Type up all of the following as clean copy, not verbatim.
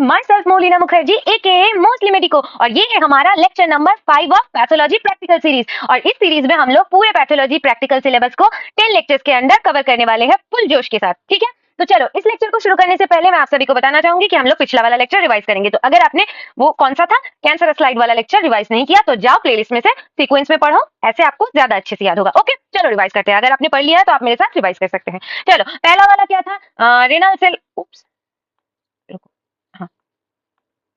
My self Molina Mukherjee aka mostly medico और ये है हमारा lecture number 5 of pathology practical series. और इस सीरीज में हम लोग पूरे पैथोलॉजी प्रैक्टिकल सिलेबस को 10 लेक्चर्स के अंदर कवर करने वाले हैं फुल जोश के साथ। ठीक है, तो चलो इस लेक्चर को शुरू करने से पहले मैं आप सभी को बताना चाहूंगी कि हम लोग पिछला वाला लेक्चर रिवाइज करेंगे। तो अगर आपने वो कौन सा था कैंसर स्लाइड वाला लेक्चर रिवाइज नहीं किया तो जाओ प्लेलिस्ट में से सीक्वेंस में पढ़ो, ऐसे आपको ज्यादा अच्छे से याद होगा। ओके चलो रिवाइज करते हैं। अगर आपने पढ़ लिया है तो आप मेरे साथ रिवाइज कर सकते हैं। चलो पहला वाला क्या था, रेनल सेल,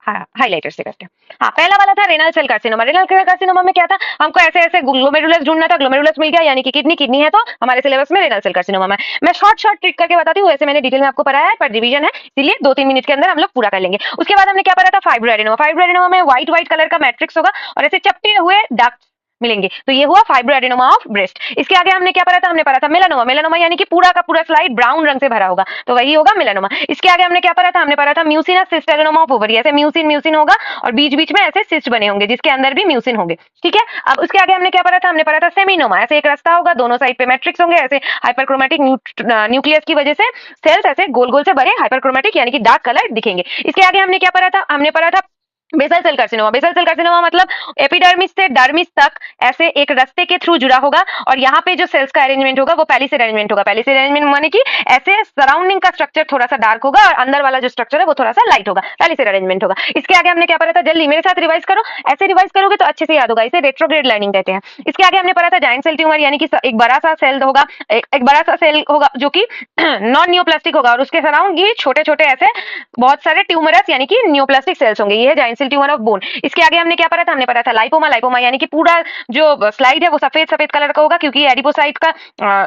हाइलाइटर से करते हैं। हाँ, पहला वाला था renal cell carcinoma. Renal cell carcinoma में क्या था, हमको ऐसे ऐसे ग्लोमेरुलस ढूंढना था, ग्लोमेरुलस मिल गया यानी कि किडनी है तो हमारे सिलेबस में रेनल सेल कार्सिनोमा में। मैं शॉर्ट ट्रिक करके बताती हूँ, वैसे मैंने डिटेल में आपको पढ़ाया है पर रिवीजन है इसीलिए 2-3 मिनट के अंदर हम लोग पूरा कर लेंगे। उसके बाद हमने क्या पढ़ा था, फाइब्रोएडेनोमा। फाइब्रोएडेनोमा में व्हाइट कलर का मैट्रिक्स होगा और ऐसे चपटे हुए डार्क मिलेंगे, तो ये हुआ फाइब्रोएडेनोमा ऑफ ब्रेस्ट। इसके आगे हमने क्या पढ़ा था, हमने पढ़ा था मेलानोमा। मेलानोमा यानी कि पूरा का पूरा स्लाइड ब्राउन रंग से भरा होगा तो वही होगा मेलानोमा। इसके आगे हमने क्या पढ़ा था, हमने पढ़ा था म्यूसिनस सिस्टेरेनोमा ऑफ ओवरी। ऐसे म्यूसिन होगा और बीच बीच में ऐसे सिस्ट बने होंगे जिसके अंदर भी म्यूसिन होंगे। ठीक है, अब उसके आगे हमने क्या पढ़ा था, हमने पढ़ा था सेमिनोमा। ऐसे एक रास्ता होगा, दोनों साइड पे मैट्रिक्स होंगे, ऐसे हाइपरक्रोमैटिक न्यूक्लियस की वजह से सेल्स ऐसे गोल गोल से भरे हाइपरक्रोमैटिक यानी कि डार्क कलर दिखेंगे। इसके आगे हमने क्या पढ़ा था, हमने पढ़ा था basal cell carcinoma. Basal cell carcinoma मतलब एपिडर्मिस से डर्मिस तक ऐसे एक रास्ते के थ्रू जुड़ा होगा और यहाँ पे जो सेल्स का अरेंजमेंट होगा वो पैलिसेड अरेंजमेंट होगा। पैलिसेड अरेंजमेंट माने कि ऐसे सराउंडिंग का स्ट्रक्चर थोड़ा सा डार्क होगा और अंदर वाला जो स्ट्रक्चर है वो थोड़ा सा लाइट होगा, पैलिसेड अरेंजमेंट होगा। इसके आगे हमने क्या पढ़ा था, जल्दी मेरे साथ रिवाइज करो, ऐसे रिवाइज करोगे तो अच्छे से याद होगा, इसे रेट्रोग्रेड लर्निंग कहते हैं। इसके आगे हमने पढ़ा था जायंट सेल ट्यूमर यानी कि एक बड़ा सा सेल होगा, एक बड़ा सा सेल होगा जो कि नॉन न्यूप्लास्टिक होगा और उसके सराउंड ये छोटे छोटे ऐसे बहुत सारे ट्यूमरस यानी कि न्यूप्लास्टिक सेल्स होंगे, ये है giant cell tumour of bone. इसके आगे हमने क्या पढ़ा था, हमने पढ़ा था लाइपोमा। लाइपोमा यानी कि पूरा जो स्लाइड है वो सफेद कलर का होगा क्योंकि एडिपोसाइट का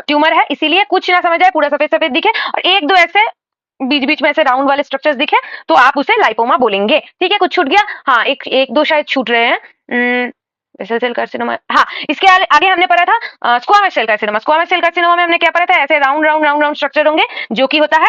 ट्यूमर है, इसीलिए कुछ ना समझ आए पूरा सफेद दिखे और एक दो ऐसे बीच बीच में ऐसे राउंड वाले स्ट्रक्चर्स दिखे तो आप उसे लाइपोमा बोलेंगे। ठीक है, कुछ छूट गया, हाँ एक दो शायद छूट रहे हैं। बेसल सेल कार्सिनोमा, हाँ इसके आगे हमने पढ़ा था squamous cell carcinoma. Squamous cell carcinoma में हमने क्या पढ़ा था, ऐसे राउंड स्ट्रक्चर होंगे जो कि होता है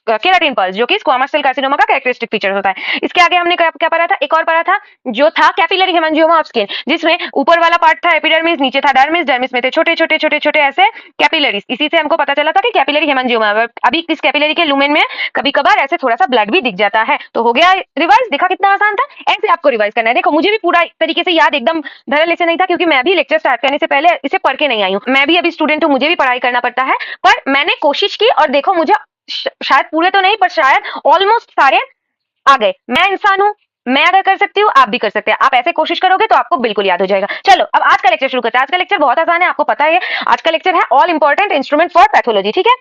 केराटिन पल्स, जो कि स्क्वामस सेल कार्सिनोमा का कैरेक्टरिस्टिक फीचर होता है। इसके आगे हमने क्या पढ़ा था, एक और पढ़ा था जो था कैपिलरी हेमांजियोमा ऑफ स्किन, जिसमें ऊपर वाला पार्ट था एपिडर्मिस, नीचे था डर्मिस, डर्मिस में थे छोटे छोटे ऐसे कैपिलरीज। इसी से हमको पता चला था कि कैपिलरी हेमांजियोमा। अभी इस कैपिलरी के लुमेन में कभी कभार ऐसे थोड़ा सा ब्लड भी दिख जाता है। तो हो गया रिवाइज, देखा कितना आसान था, ऐसे आपको रिवाइज करना है। देखो मुझे भी पूरा तरीके से याद एकदम धड़ल्ले से नहीं था क्योंकि मैं भी लेक्चर स्टार्ट करने से पहले इसे पढ़ के नहीं आई हूँ। मैं भी अभी स्टूडेंट हूँ, मुझे भी पढ़ाई करना पड़ता है, पर मैंने कोशिश की और देखो मुझे शायद पूरे तो नहीं पर शायद ऑलमोस्ट सारे आ गए। मैं इंसान हूँ, मैं अगर कर सकती हूँ आप भी कर सकते हैं। आप ऐसे कोशिश करोगे तो आपको बिल्कुल याद हो जाएगा। चलो अब आज का लेक्चर शुरू करते हैं। आज का लेक्चर बहुत आसान है, आपको पता है। आज का लेक्चर है all important instrument for pathology. ठीक है,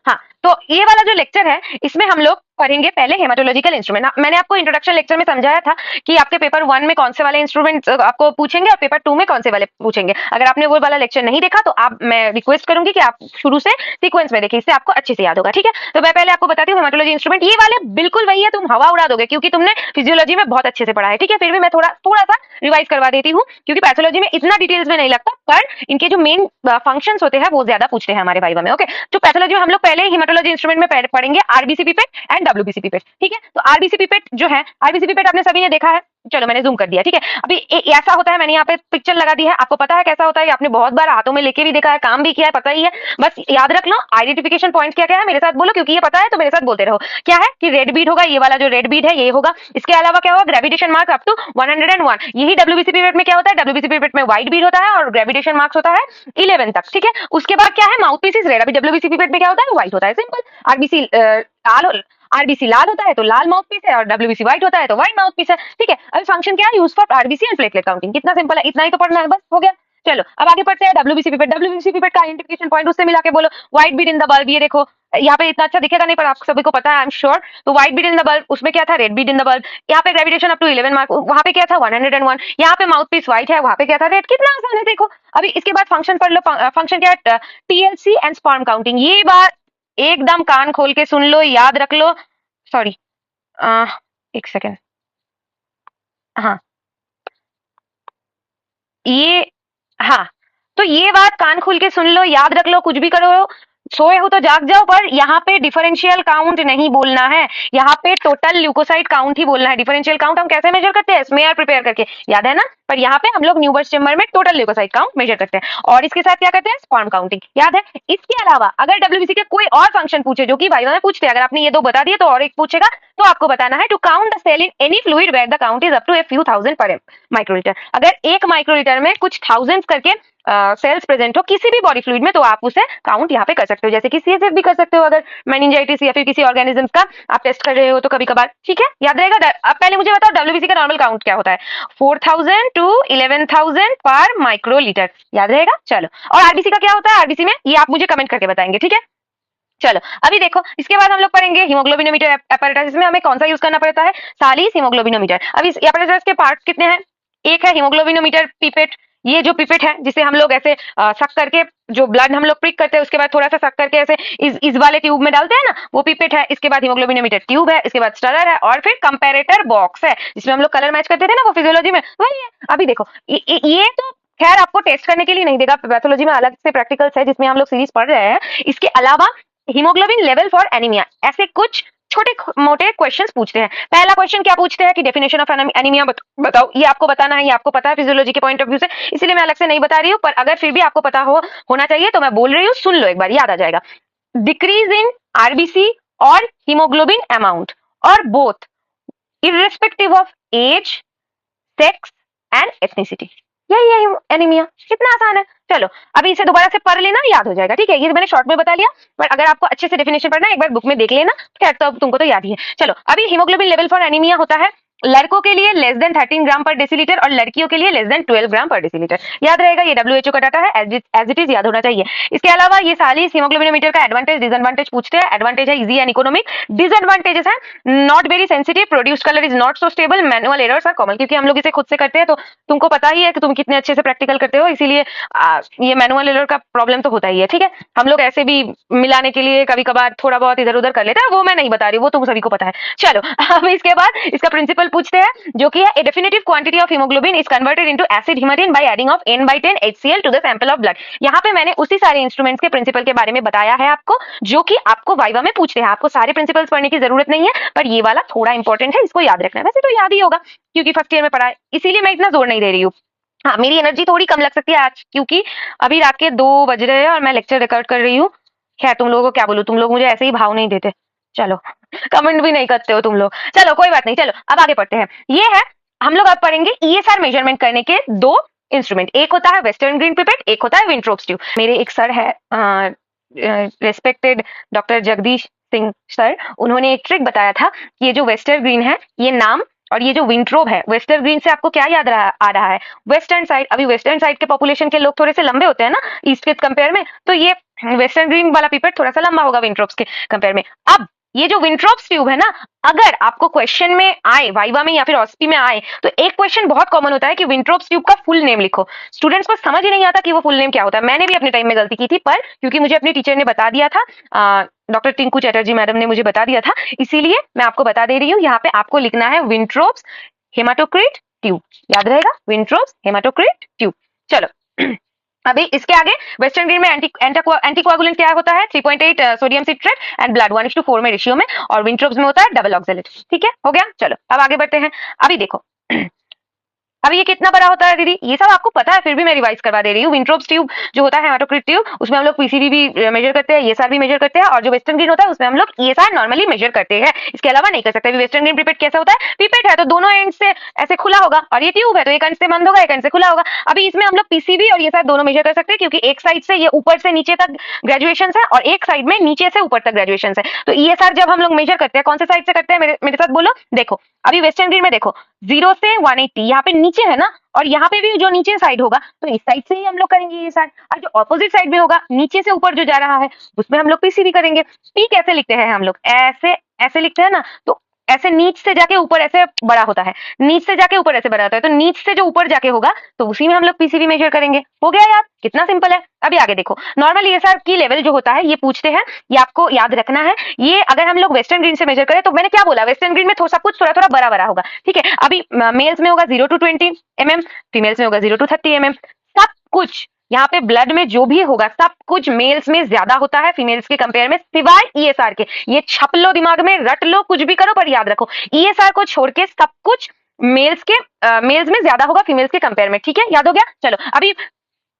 हाँ तो ये वाला जो लेक्चर है इसमें हम लोग पढ़ेंगे पहले हेमाटोलॉजिकल इंस्ट्रूमेंट। मैंने आपको इंट्रोडक्शन लेक्चर में समझाया था कि आपके पेपर 1 में कौन से वाले इंस्ट्रूमेंट आपको पूछेंगे और पेपर 2 में कौन से वाले पूछेंगे। अगर आपने वो वाला लेक्चर नहीं देखा तो मैं रिक्वेस्ट करूंगी कि आप शुरू से सीक्वेंस में देखिए, इससे आपको अच्छे से याद होगा। ठीक है, तो मैं पहले आपको बताती हूँ हेमाटोलॉजी इंस्ट्रूमेंट। ये वाले बिल्कुल वही है, तुम हवा उड़ा दोगे क्योंकि तुमने फिजियोलॉजी में बहुत अच्छे से पढ़ा है। ठीक है, फिर भी मैं थोड़ा सा रिवाइज करवा देती हूँ क्योंकि पैथोलॉजी में इतना डिटेल्स में नहीं लगता, पर इनके जो मेन फंक्शंस होते हैं वो ज्यादा पूछते हैं हमारे वाइवा में। ओके, तो पैथोलॉजी में हम लोग पहले हेमाटोलॉजी इंस्ट्रूमेंट में पढ़ेंगे RBC pipette and WBC pipette. ठीक है, तो आरबीसी पिपेट जो है, आरबीसी पिपेट आपने सभी ने देखा है। चलो मैंने जूम कर दिया। ठीक है, अभी ऐसा होता है, मैंने यहाँ पे पिक्चर लगा दी है, आपको पता है कैसा होता है, आपने बहुत बार हाथों में लेके भी देखा है, काम भी किया है, पता ही है। बस याद रख लो आइडेंटिफिकेशन पॉइंट क्या क्या है, मेरे साथ बोलो क्योंकि ये पता है तो मेरे साथ बोलते रहो। क्या है कि रेड बीड होगा, ये वाला जो रेड बीड है ये होगा। इसके अलावा क्या होगा, ग्रेविटेशन मार्क्स अप टू 101। यही डब्ल्यूबीसी पिपेट में क्या होता है, डब्ल्यूबीसी पिपेट में व्हाइट बीड होता है और ग्रेविटेशन मार्क्स होता है 11 तक। ठीक है, उसके बाद क्या है, माउथ पीस इज रेड। अभी डब्ल्यूबीसी पिपेट में क्या होता है, व्हाइट होता है, सिंपल। आरबीसी लाल होता है तो लाल माउथ पीस है और डब्ल्यूबीसी व्हाइट होता है तो व्हाइट माउथ पीस है। ठीक है, अभी फंक्शन क्या है, use for RBC and platelet counting. कितना सिंपल है, इतना ही तो पढ़ना है, बस हो गया। चलो अब आगे पढ़ते हैं डब्ल्यूबीसी पिपेट। डब्ल्यूबीसी पिपेट का आइडेंटिफिकेशन पॉइंट उससे मिला के बोलो, white Beed in the bulb. ये देखो यहाँ पे इतना अच्छा दिखेगा नहीं पर आप सभी को पता है, आई एम श्योर। तो white Beed in the bulb, उसमें क्या था, red Beed in the bulb. यहाँ पे ग्रेविटेशन अप टू 11 मार्क, वहां पे क्या था 101। यहाँ पे माउथ पीस व्हाइट है, वहां पे क्या था रेड। कितना आसान है देखो। अभी इसके बाद फंक्शन पढ़ लो। फंक्शन क्या है, टीएलसी एंड स्पर्म काउंटिंग। ये बात एकदम कान खोल के सुन लो, याद रख लो। सॉरी एक सेकेंड, हाँ ये, हाँ तो ये बात कान खोल के सुन लो, याद रख लो, कुछ भी करो, सोए हो तो जाग जाओ, पर यहाँ पे डिफरेंशियल काउंट नहीं बोलना है, यहाँ पे टोटल ल्यूकोसाइट काउंट ही बोलना है। डिफरेंशियल काउंट हम कैसे मेजर करते हैं, स्मेयर प्रिपेयर करके, याद है ना। पर यहाँ पे हम लोग न्यूबर्स चेम्बर में टोटल ल्यूकोसाइट काउंट मेजर करते हैं और इसके साथ क्या करते हैं, स्पर्म काउंटिंग, याद है। इसके अलावा अगर डब्ल्यूबीसी के कोई और फंक्शन पूछे, जो कि वाइवा में पूछते हैं, अगर आपने ये दो बता दिए तो और एक पूछेगा तो आपको बताना है to count the cell in any fluid where the count is up to a few thousand per microlitre. अगर 1 माइक्रोलीटर में कुछ थाउजेंड्स करके सेल्स प्रेजेंट हो किसी भी बॉडी फ्लूइड में, तो आप उसे काउंट यहाँ पे कर सकते हो, जैसे कि सीएसएफ भी कर सकते हो अगर मेनिंजाइटिस या फिर किसी ऑर्गेनिज्म का आप टेस्ट कर रहे हो तो कभी कभार। ठीक है, याद रहेगा। अब पहले मुझे बताओ डब्ल्यूबीसी का नॉर्मल काउंट क्या होता है? 4000 टू 11000 पर माइक्रोलीटर, याद रहेगा। चलो, और आरबीसी का क्या होता है? आरबीसी में ये आप मुझे कमेंट करके बताएंगे, ठीक है। चलो अभी देखो, इसके बाद हम लोग पढ़ेंगे हीमोग्लोबिनोमीटर एपैरेटस। इसमें हमें कौन सा यूज करना पड़ता है? सालिस हीमोग्लोबिनोमीटर। अब इस एपैरेटस के पार्ट कितने हैं? एक है हीमोग्लोबिनोमीटर पिपेट, ये जो पिपेट है जिसे हम लोग ऐसे सक करके जो ब्लड हम लोग प्रिक करते हैं उसके बाद थोड़ा सा सक करके ऐसे इस वाले ट्यूब में डालते हैं ना, वो पिपेट है। इसके बाद हीमोग्लोबिनोमीटर ट्यूब है, इसके बाद स्टरर है, और फिर कंपैरेटर बॉक्स है जिसमें हम लोग कलर मैच करते थे ना, वो फिजियोलॉजी में वही है। अभी देखो ये तो खैर आपको टेस्ट करने के लिए नहीं देगा, पैथोलॉजी में अलग से प्रैक्टिकल्स है जिसमें हम लोग सीरीज पढ़ रहे हैं। इसके अलावा हीमोग्लोबिन लेवल फॉर एनीमिया, ऐसे कुछ छोटे मोटे क्वेश्चंस पूछते हैं। पहला क्वेश्चन क्या पूछते हैं कि डेफिनेशन ऑफ एनीमिया बताओ। ये आपको बताना है, ये आपको पता है फिजियोलॉजी के पॉइंट ऑफ व्यू से, इसलिए मैं अलग से नहीं बता रही हूँ, पर अगर फिर भी आपको पता होना चाहिए तो मैं बोल रही हूँ, सुन लो एक बार, याद आ जाएगा। डिक्रीज इन आरबीसी और हीमोग्लोबिन अमाउंट और both irrespective of age, sex and ethnicity, यही है एनीमिया। कितना आसान है। चलो अभी इसे दोबारा से पढ़ लेना, याद हो जाएगा। ठीक है, ये मैंने शॉर्ट में बता लिया, पर अगर आपको अच्छे से डेफिनेशन पढ़ना है एक बार बुक में देख लेना, खैर तो अब तुमको तो याद ही है। चलो अभी हीमोग्लोबिन लेवल फॉर एनीमिया होता है लड़कों के लिए लेस देन 13 ग्राम पर डेसीलीटर और लड़कियों के लिए लेस देन 12 ग्राम पर डेसीलीटर। याद रहेगा, ये WHO का डाटा है, एज इट इज याद होना चाहिए। इसके अलावा ये सारी हीमोग्लोबिनोमीटर का एडवांटेज डिसएडवांटेज पूछते हैं। एडवांटेज है इजी एंड इकोनॉमिक, डिसएडवांटेजेस है not very sensitive, produce colour is not so stable, manual errors are common. क्योंकि हम लोग इसे खुद से करते हैं तो तुमको पता ही है कि तुम कितने अच्छे से प्रैक्टिकल करते हो, इसीलिए ये मैनुअल एरर का प्रॉब्लम तो होता ही है। ठीक है, हम लोग ऐसे भी मिलाने के लिए कभी कभार थोड़ा बहुत इधर उधर कर लेते हैं, वो मैं नहीं बता रही, वो तुम सभी को पता है। चलो अब इसके बाद इसका प्रिंसिपल पूछते हैं जो कि है a definitive quantity of haemoglobin is converted into acid haematin by adding of n/10 HCl to the sample of blood. यहाँ पे मैंने उसी सारे इंस्ट्रूमेंट्स के प्रिंसिपल के बारे में बताया है आपको, जो कि आपको वाइवा में पूछते हैं। आपको सारे प्रिंसिपल्स पढ़ने की जरूरत नहीं है, पर ये वाला थोड़ा इंपॉर्टेंट है, इसको याद रखना है। वैसे तो याद ही होगा क्योंकि फर्स्ट ईयर में पढ़ा है, इसीलिए मैं इतना जोर नहीं दे रही हूँ। हाँ, मेरी एनर्जी थोड़ी कम लग सकती है आज, क्योंकि अभी रात के 2 बज रहे हैं और मैं लेक्चर रिकॉर्ड कर रही हूँ। खैर तुम लोगों को क्या बोलूं, तुम लोग मुझे ऐसे ही भाव नहीं देते। चलो कमेंट भी नहीं करते हो तुम लोग, चलो कोई बात नहीं। चलो अब आगे पढ़ते हैं। ये है, हम लोग अब पढ़ेंगे ESR मेजरमेंट करने के 2 इंस्ट्रूमेंट। एक होता है वेस्टर्न ग्रीन पिपेट, एक होता है विंट्रोप्स ट्यूब। मेरे एक सर है respected doctor Jagdish Singh sir, उन्होंने एक ट्रिक बताया था कि ये जो वेस्टर्न ग्रीन है ये नाम, और ये जो विंट्रोब है, वेस्टर्न ग्रीन से आपको क्या याद आ रहा है? Western side. अभी वेस्टर्न साइड के पॉपुलेशन के लोग थोड़े से लंबे होते हैं ना ईस्ट के कंपेयर में, तो ये वेस्टर्न ग्रीन वाला पिपेट थोड़ा सा लंबा होगा विंट्रोप्स के कंपेयर में। अब ये जो विंट्रोप्स ट्यूब है ना, अगर आपको क्वेश्चन में आए, वाइवा में या फिर ऑस्पी में आए, तो एक क्वेश्चन बहुत कॉमन होता है कि विंट्रोप्स ट्यूब का फुल नेम लिखो। स्टूडेंट्स को समझ ही नहीं आता कि वो फुल नेम क्या होता है। मैंने भी अपने टाइम में गलती की थी, पर क्योंकि मुझे अपनी टीचर ने बता दिया था, डॉक्टर टिंकू चैटर्जी मैडम ने मुझे बता दिया था, इसीलिए मैं आपको बता दे रही हूँ। यहाँ पे आपको लिखना है विंट्रोप्स हेमाटोक्रिट ट्यूब, याद रहेगा, विंट्रोप्स हेमाटोक्रिट ट्यूब। चलो अभी इसके आगे वेस्टर्न ग्रीन में एंटीकोआगुलेंट क्या होता है? 3.8 सोडियम सिट्रेट एंड ब्लड 1:4 में रेशियो में, और विंट्रोप्स में होता है डबल ऑक्सैलेट। ठीक है, हो गया। चलो अब आगे बढ़ते हैं। अभी देखो अब ये कितना बड़ा होता है दीदी, ये सब आपको पता है, फिर भी मैं रिवाइज करवा दे रही हूँ। विंट्रोप्स ट्यूब जो होता है हेमाटोक्रिट ट्यूब, उसमें हम लोग पीसीबी भी मेजर करते हैं, ESR भी मेजर करते हैं, और जो वेस्टर्न ग्रीन होता है उसमें हम लोग ESR नॉर्मली मेजर करते हैं, इसके अलावा नहीं कर सकते। वेस्टर्न ग्रीन पिपेट कैसा होता है? पिपेट है तो दोनों एंड से ऐसे खुला होगा, और ये ट्यूब है तो एक एंड से बंद होगा, एक एंड से खुला होगा। अभी इसमें हम लोग पीसीबी और ESR दोनों मेजर कर सकते हैं, क्योंकि एक साइड से ये ऊपर से नीचे तक ग्रेजुएशन है और एक साइड में नीचे से ऊपर तक ग्रेजुएशन है। तो ESR जब हम लोग मेजर करते हैं, कौन से साइड से करते हैं, मेरे साथ बोलो। देखो अभी वेस्टर्न ग्रीन में देखो 0 से 180 यहाँ पे नीचे है ना, और यहाँ पे भी जो नीचे साइड होगा तो इस साइड से ही हम लोग करेंगे ये साइड, और जो ऑपोजिट साइड में होगा नीचे से ऊपर जो जा रहा है उसमें हम लोग पीसीबी करेंगे। पी कैसे लिखते हैं हम लोग? ऐसे ऐसे लिखते हैं ना, तो ऐसे नीच से जाके ऊपर ऐसे बड़ा होता है, नीच से जाके ऊपर ऐसे बड़ा होता है, तो नीच से जो ऊपर जाके होगा तो उसी में हम लोग पीसीबी मेजर करेंगे। हो गया याद, कितना सिंपल है। अभी आगे देखो, नॉर्मल ESR की लेवल जो होता है ये पूछते हैं, ये आपको याद रखना है। ये अगर हम लोग वेस्टर्न ग्रीन से मेजर करें, तो मैंने क्या बोला, वेस्टर्न ग्रीन में सब कुछ थोड़ा थोड़ा बड़ा बड़ा होगा। ठीक है, अभी मेल्स में होगा 0 to 20 mm, फीमेल्स में होगा 0 to 30 mm। सब कुछ यहाँ पे ब्लड में जो भी होगा सब कुछ मेल्स में ज्यादा होता है फीमेल्स के कंपेयर में, सिवाय ESR के। ये छप लो दिमाग में, रट लो, कुछ भी करो, पर याद रखो ESR को छोड़ के सब कुछ मेल्स में ज्यादा होगा फीमेल्स के कंपेयर में। ठीक है, याद हो गया। चलो अभी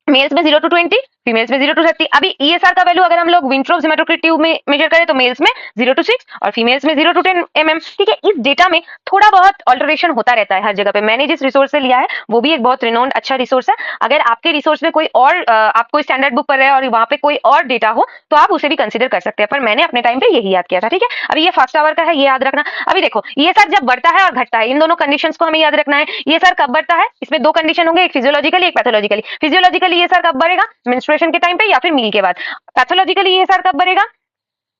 मेल्स में 0 to 20, फीमेल्स में 0 to 30। अभी ईएसआर का वैल्यू अगर हम लोग विंट्रोप हेमेटोक्रिट ट्यूब में मेजर करें तो मेल्स में 0 to 6 और फीमेल्स में 0 to 10 mm। ठीक है, इस डेटा में थोड़ा बहुत ऑल्टरेशन होता रहता है हर जगह पे। मैंने जिस रिसोर्स से लिया है वो भी एक बहुत रिनोन्ड अच्छा रिसोर्स है। अगर आपके रिसोर्स में कोई और आप कोई स्टैंडर्ड बुक पढ़ रहे हैं और वहां पे कोई और डेटा हो तो आप उसे भी कंसिडर कर सकते हैं, पर मैंने अपने टाइम पे यही याद किया था। ठीक है, अभी ये फर्स्ट आवर का है, ये याद रखना। अभी देखो ईएसआर जब बढ़ता है और घटता है, इन दोनों कंडीशंस को हमें याद रखना है। ईएसआर कब बढ़ता है, इसमें दो कंडीशन होंगे, एक फिजियोलॉजिकली एक पैथोलॉजिकली। फिजियोलॉजिकली ईएसआर कब बढ़ेगा, मेंस्ट्रुएशन के टाइम पे या फिर मील के बाद। पैथोलॉजिकली ईएसआर कब बढ़ेगा,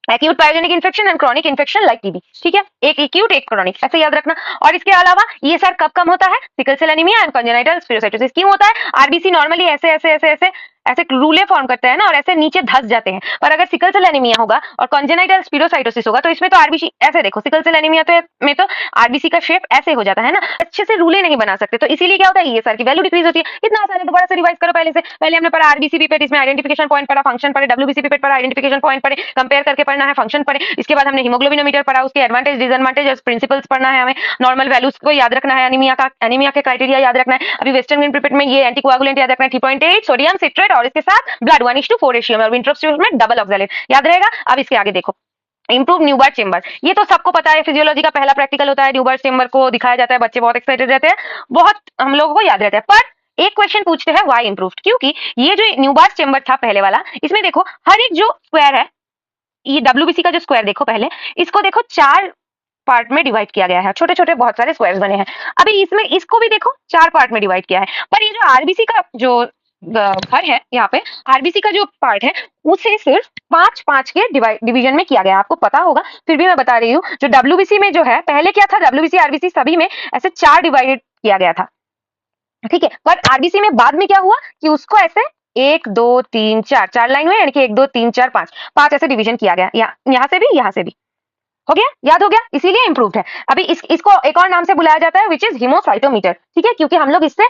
acute pyogenic infection and chronic infection like TB. ठीक है, एक एक्यूट एक क्रॉनिक, ऐसे याद रखना। और इसके अलावा ईएसआर कब कम होता है, sickle cell anaemia and congenital spherocytosis. क्यों होता है, आरबीसी नॉर्मली ऐसे ऐसे ऐसे ऐसे ऐसे रूले फॉर्म करते हैं ना और ऐसे नीचे धस जाते हैं, पर अगर सिकल सेल एनीमिया होगा और कॉन्जेनाइटल स्पिरोसाइटोसिस होगा तो इसमें तो आरबीसी ऐसे, देखो सिकल सेल एनीमिया में तो आरबीसी का शेप ऐसे हो जाता है ना, अच्छे से रूले नहीं बना सकते, तो इसीलिए क्या होता है, ईएसआर की वैल्यू डिक्रीज होती है। इतना आसान है, दोबारा से रिवाइज करो पहले से। पहले हमने पढ़ा आरबीसी पीपेट, इसमें आइडेंटिफिकेशन पॉइंट पढ़ा, फंक्शन पढ़े, डब्ल्यूबीसी पीपेट पढ़ा, आइडेंटिफिकेशन पॉइंट पढ़े, कंपेयर करके पढ़ना है, फंक्शन पढ़े। इसके बाद हमने हीमोग्लोबिनोमीटर पढ़ा, उसके एडवांटेज डिसएडवांटेज प्रिंसिपल्स पढ़ना है हमें, नॉर्मल वैल्यूज को याद रखना है, एनीमिया के क्राइटेरिया याद रखना है। अभी वेस्टर्न ग्रीन पीपेट में ये एंटीकोआगुलेंट याद रखना है 3.8 सोडियम सिट्रेट और इसके साथ ब्लड 1:4 रेशियो में, और विंट्रोप में डबल ऑक्सैलेट याद रहेगा। अब इसके आगे देखो, इंप्रूव न्यूबर्ट चेंबर, ये तो सबको पता है, फिजियोलॉजी का पहला प्रैक्टिकल होता है, न्यूबर्ट चेंबर को दिखाया जाता है, बच्चे बहुत एक्साइटेड रहते हैं, बहुत हम लोगों को याद रहता है। पर एक क्वेश्चन पूछते हैं व्हाई इंप्रूव्ड, क्योंकि ये जो न्यूबर्ट चेंबर था पहले वाला, इसमें देखो हर एक जो स्क्वायर है, ये डब्ल्यूबीसी का जो स्क्वायर देखो पहले, इसको देखो 4 पार्ट में डिवाइड किया गया है, छोटे छोटे बहुत सारे स्क्वायर्स बने हैं। अभी इसमें इसको भी देखो 4 पार्ट में डिवाइड किया है, पर ये जो आरबीसी का जो घर है, यहाँ पे आरबीसी का जो पार्ट है उसे सिर्फ 5-5 के डिवीजन में किया गया है। आपको पता होगा, फिर भी मैं बता रही हूँ, जो डब्ल्यूबीसी में जो है पहले क्या था, डब्ल्यूबीसी आरबीसी सभी में ऐसे 4 डिवाइडेड किया गया था। ठीक है, पर आरबीसी में बाद में क्या हुआ कि उसको ऐसे 1 2 3 4 4 लाइन हुए, यानी कि 1 2 3 4 5 ऐसे डिवीजन किया गया, यहाँ से भी यहाँ से भी। हो गया, याद हो गया, इसीलिए इंप्रूव्ड है। अभी इसको एक और नाम से बुलाया जाता है विच इज हीमोसाइटोमीटर। ठीक है, क्योंकि हम लोग इससे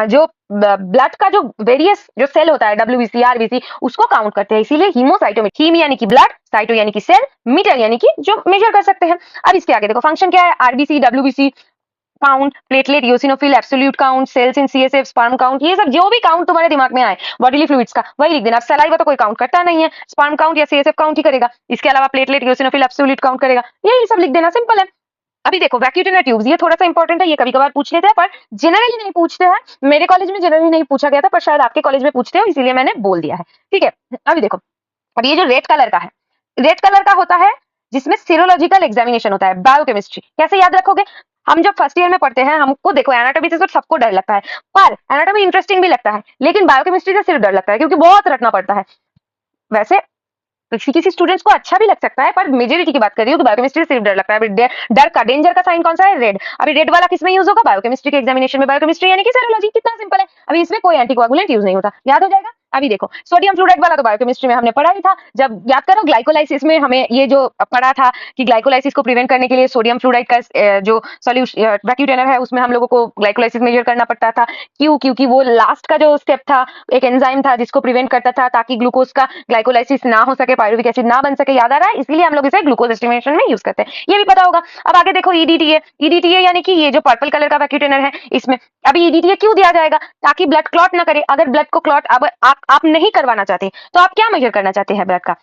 जो ब्लड का जो वेरियस जो सेल होता है डब्ल्यूबीसी आरबीसी उसको काउंट करते हैं, इसीलिए हीमोसाइटोमीटर। हीम यानी कि ब्लड, साइटो यानी कि सेल, मीटर यानी कि जो मेजर कर सकते हैं। अब इसके आगे देखो फंक्शन क्या है, RBC WBC count, platelet, eosinophil, absolute count, cells in CSF, sperm count, ये सब जो भी काउंट तुम्हारे दिमाग में आए बॉडीली फ्लूइड्स का वही लिख देना। सलाइवा तो कोई काउंट करता नहीं है, स्पर्म काउंट या सीएसएफ काउंट ही करेगा। इसके अलावा प्लेटलेट, यूसिनोफिल, एब्सोल्यूट काउंट करेगा, यही सब लिख देना, सिंपल है। अभी देखो वैक्यूटेनर ट्यूब्स, ये थोड़ा सा इंपॉर्टेंट है, ये कभी कभार पूछ लेते हैं पर जनरली नहीं पूछते हैं। मेरे कॉलेज में जनरली नहीं पूछा गया था, पर शायद आपके कॉलेज में पूछते हो, इसीलिए मैंने बोल दिया है। ठीक है, अभी देखो, अब ये जो रेड कलर का है, रेड कलर का होता है जिसमें सीरोलॉजिकल एग्जामिनेशन होता है, बायोकेमिस्ट्री। कैसे याद रखोगे, हम जब फर्स्ट ईयर में पढ़ते हैं हमको देखो एनाटॉमी से तो सबको डर लगता है, पर एनाटॉमी इंटरेस्टिंग भी लगता है, लेकिन बायोकेमिस्ट्री से सिर्फ डर लगता है क्योंकि बहुत रटना पड़ता है। वैसे किसी किसी स्टूडेंट्स को अच्छा भी लग सकता है, पर मेजोरिटी की बात कर रही हूँ तो बायोकेमिस्ट्री सिर्फ डर लगता है। डर का डेंजर का साइन कौन सा है, रेड। अभी रेड वाला किसमें यूज होगा, बायोकेमिस्ट्री के एग्जामिनेशन में। बायोकेमिस्ट्री यानी कि सेरोलॉजी, कितना सिंपल है। अभी इसमें कोई एंटीकोआगुलेंट यूज नहीं होता, याद हो जाएगा। अभी देखो सोडियम फ्लोराइड वाला तो बायोकेमिस्ट्री में हमने पढ़ा ही था, जब याद करो ग्लाइकोलाइसिस में हमें ये जो पढ़ा था कि ग्लाइकोलाइसिस को प्रिवेंट करने के लिए सोडियम फ्लोराइड का जो सॉल्यूशन वैक्यूटेनर है उसमें हम लोगों को ग्लाइकोलाइसिस मेजर करना पड़ता था। क्यों, क्योंकि वो लास्ट का जो स्टेप था, एक एंजाइम था जिसको प्रिवेंट करता था ताकि ग्लूकोज का ग्लाइकोलाइसिस ना हो सके, पायरुविक एसिड ना बन सके, याद आ रहा है, इसलिए हम लोग इसे ग्लूकोज एस्टिमेशन में यूज करते हैं, ये भी पता होगा। अब आगे देखो ईडीटीए, ईडीटीए यानी कि ये जो पर्पल कलर का वैक्यूटेनर है इसमें। अभी ईडीटीए क्यों दिया जाएगा, ताकि ब्लड क्लॉट ना करे। अगर ब्लड को क्लॉट अब आप नहीं करवाना चाहते तो आप क्या मेजर करना चाहते हैं ब्लड का,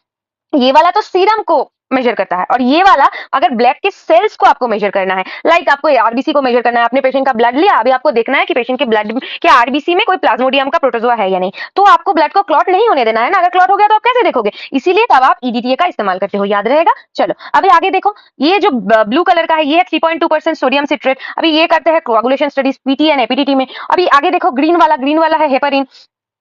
ये वाला तो सीरम को मेजर करता है, और ये वाला अगर ब्लड के सेल्स को आपको मेजर करना है, लाइक आपको आरबीसी को मेजर करना है, आपने पेशेंट का ब्लड लिया, अभी आपको देखना है कि पेशेंट के ब्लड के आरबीसी में कोई प्लाज्मोडियम का प्रोटोजोआ है या नहीं, तो आपको ब्लड को क्लॉट नहीं होने देना है ना। अगर क्लॉट हो गया तो आप कैसे देखोगे, इसीलिए तब आप ईडीटीए का इस्तेमाल करते हो, याद रहेगा। चलो अभी आगे देखो, ये जो ब्लू कलर का है ये 3.2% सोडियम सिट्रेट। अभी ये करते हैं coagulation studies PT and APTT में। अभी आगे देखो ग्रीन वाला है हेपारिन।